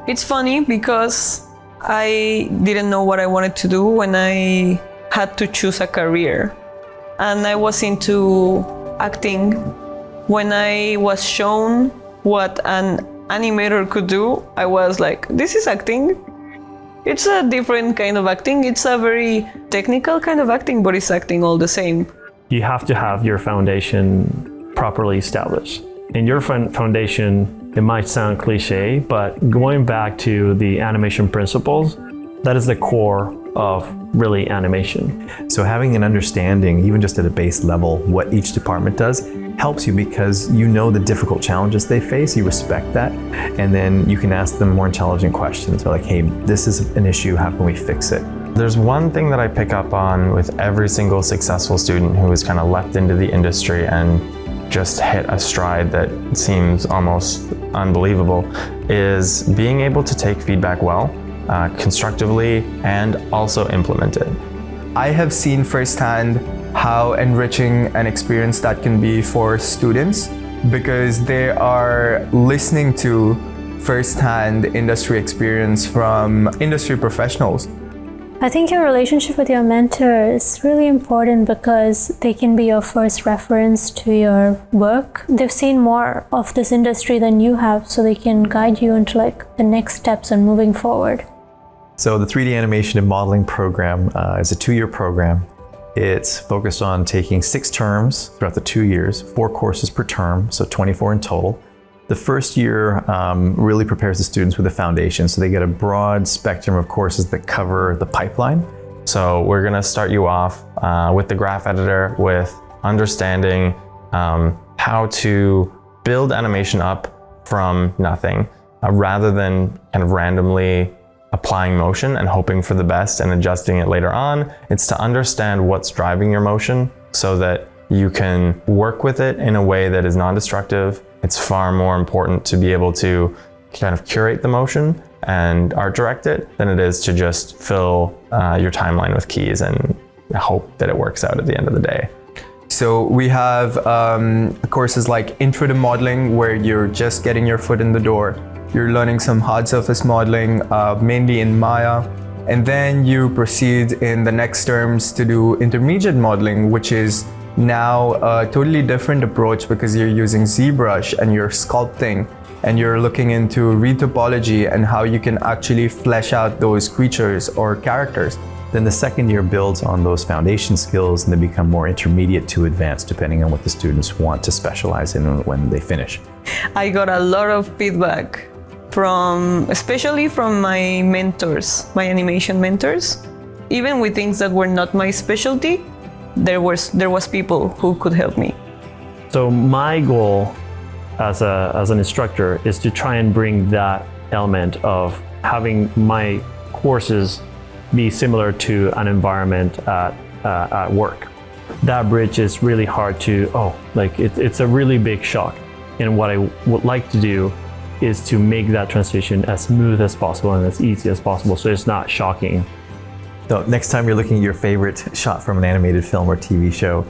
It's funny because I didn't know what I wanted to do when I had to choose a career. And I was into acting. When I was shown what an animator could do, I was like, this is acting. It's a different kind of acting. It's a very technical kind of acting, but it's acting all the same. You have to have your foundation properly established. In your foundation, it might sound cliche, but going back to the animation principles, that is the core of really animation. So having an understanding, even just at a base level, what each department does helps you because you know the difficult challenges they face, you respect that, and then you can ask them more intelligent questions. So like, hey, this is an issue, how can we fix it? There's one thing that I pick up on with every single successful student who is kind of leapt into the industry and just hit a stride that seems almost unbelievable, is being able to take feedback well, constructively, and also implement it. I have seen firsthand how enriching an experience that can be for students because they are listening to firsthand industry experience from industry professionals. I think your relationship with your mentor is really important because they can be your first reference to your work. They've seen more of this industry than you have, so they can guide you into the next steps and moving forward. So the 3D animation and modeling program is a 2-year program. It's focused on taking 6 terms throughout the 2 years, 4 courses per term, so 24 in total. The first year really prepares the students with a foundation, so they get a broad spectrum of courses that cover the pipeline. So we're gonna start you off with the graph editor, with understanding how to build animation up from nothing, rather than kind of randomly applying motion and hoping for the best and adjusting it later on. It's to understand what's driving your motion so that you can work with it in a way that is non-destructive. It's far more important to be able to kind of curate the motion and art direct it than it is to just fill your timeline with keys and hope that it works out at the end of the day. So we have courses like Intro to Modeling, where you're just getting your foot in the door. You're learning some hard surface modeling, mainly in Maya. And then you proceed in the next terms to do intermediate modeling, which is now a totally different approach because you're using ZBrush and you're sculpting and you're looking into retopology and how you can actually flesh out those creatures or characters. Then the second year builds on those foundation skills and they become more intermediate to advanced depending on what the students want to specialize in when they finish. I got a lot of feedback especially from my mentors, my animation mentors. Even with things that were not my specialty, there was people who could help me. So my goal as an instructor is to try and bring that element of having my courses be similar to an environment at work. That bridge is really hard it's a really big shock. And what I would like to do is to make that transition as smooth as possible and as easy as possible so it's not shocking. So next time you're looking at your favorite shot from an animated film or TV show,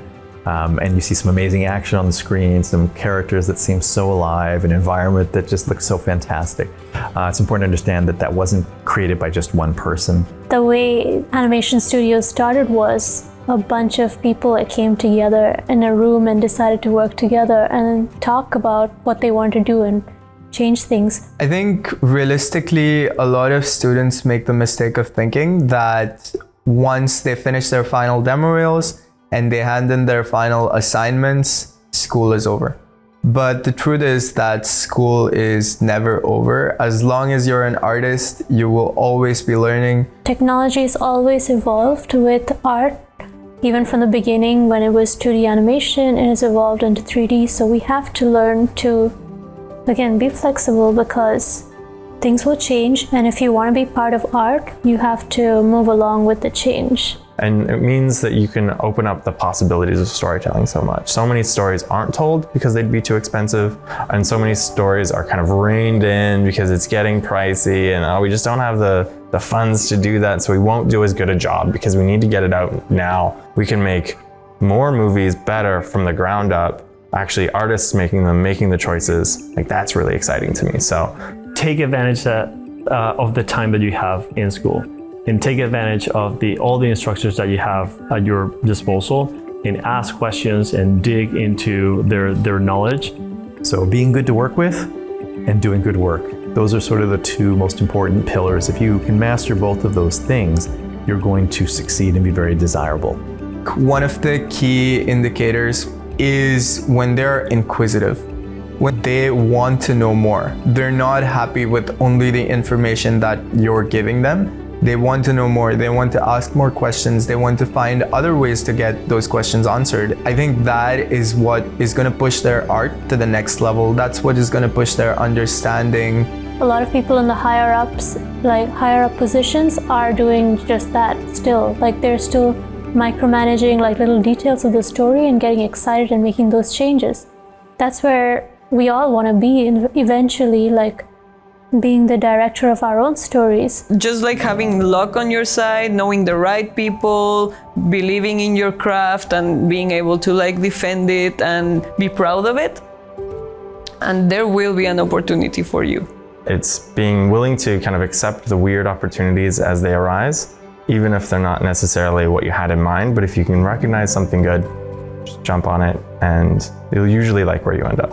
and you see some amazing action on the screen, some characters that seem so alive, an environment that just looks so fantastic, it's important to understand that that wasn't created by just one person. The way animation studios started was a bunch of people that came together in a room and decided to work together and talk about what they want to do and change things. I think realistically, a lot of students make the mistake of thinking that once they finish their final demo reels and they hand in their final assignments, school is over. But the truth is that school is never over. As long as you're an artist, you will always be learning. Technology has always evolved with art. Even from the beginning, when it was 2D animation, it has evolved into 3D. So we have to learn to, again, be flexible because things will change. And if you want to be part of art, you have to move along with the change. And it means that you can open up the possibilities of storytelling so much. So many stories aren't told because they'd be too expensive. And so many stories are kind of reined in because it's getting pricey and we just don't have the funds to do that. So we won't do as good a job because we need to get it out now. We can make more movies better from the ground up. Actually, artists making them, making the choices, like that's really exciting to me. So take advantage that of the time that you have in school, and take advantage of all the instructors that you have at your disposal, and ask questions and dig into their knowledge. So being good to work with and doing good work. Those are sort of the two most important pillars. If you can master both of those things, you're going to succeed and be very desirable. One of the key indicators is when they're inquisitive, when they want to know more. They're not happy with only the information that you're giving them. They want to know more. They want to ask more questions. They want to find other ways to get those questions answered. I think that is what is going to push their art to the next level. That's what is going to push their understanding. A lot of people in the higher ups, like higher up positions, are doing just that still. Like they're still micromanaging like little details of the story and getting excited and making those changes. That's where we all want to be eventually, like being the director of our own stories. Just like having luck on your side, knowing the right people, believing in your craft and being able to like defend it and be proud of it. And there will be an opportunity for you. It's being willing to kind of accept the weird opportunities as they arise, even if they're not necessarily what you had in mind. But if you can recognize something good, just jump on it, and you'll usually like where you end up.